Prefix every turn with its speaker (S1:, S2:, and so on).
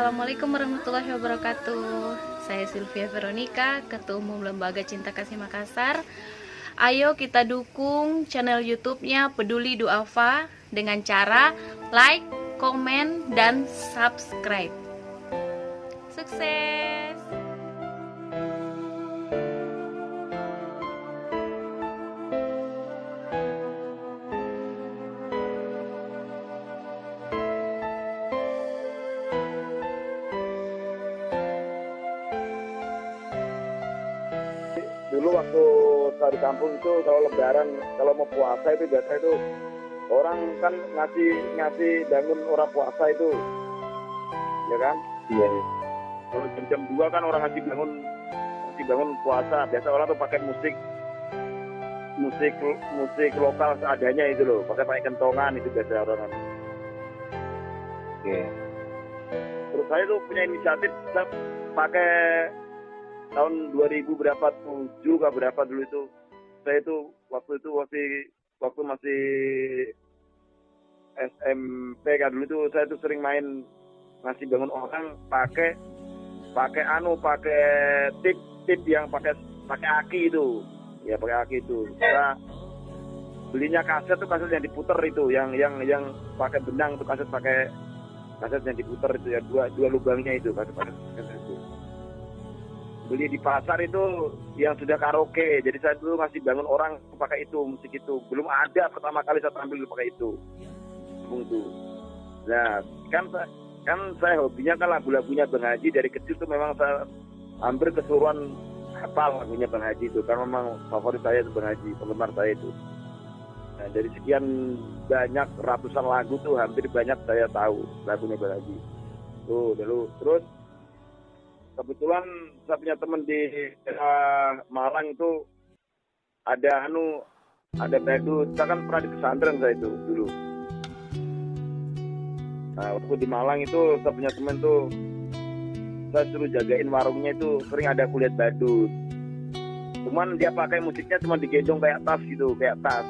S1: Assalamualaikum warahmatullahi wabarakatuh. Saya Sylvia Veronica, Ketua Umum Lembaga Cinta Kasih Makassar. Ayo kita dukung channel YouTube-nya Peduli Duafa dengan cara like, komen, dan subscribe. Sukses!
S2: Dulu waktu saya di kampung itu kalau lebaran, kalau mau puasa itu biasa itu orang kan ngasih bangun orang puasa itu, ya kan?
S3: Iya.
S2: Kalau jam 2 kan orang ngasih bangun puasa. Biasa orang tuh pakai musik lokal seadanya itu loh, pakai kentongan itu biasa orang.
S3: Oke.
S2: Terus saya tuh punya inisiatif, saya pakai tahun 2000 berapa 7 kah berapa dulu itu, saya itu waktu masih SMP kan dulu itu saya tuh sering main ngasih bangun orang pakai tip yang pakai aki itu, ya pakai aki itu. Saya belinya kaset yang diputer itu, yang pakai benang tuh kaset yang diputer itu ya, dua lubangnya itu kaset itu. Beli di pasar itu yang sudah karaoke. Jadi saya dulu ngasih bangun orang pakai itu, musik itu. Belum ada pertama kali saya tampil pakai itu. Nah, kan saya hobinya kan lagu-lagunya Bang Haji. Dari kecil tuh memang saya hampir keseluruhan hafal lagunya Bang Haji itu. Karena memang favorit saya itu Bang Haji, penggemar saya itu. Nah, dari sekian banyak ratusan lagu tuh hampir banyak saya tahu lagunya Bang Haji. Tuh, dulu. Terus kebetulan saya punya teman di Malang itu ada badut. Saya kan pernah di pesantren saya itu dulu. Nah, waktu di Malang itu saya punya teman tuh, saya suruh jagain warungnya itu, sering ada kulihat badut. Cuman dia pakai musiknya cuma digendong kayak tas gitu, kayak tas.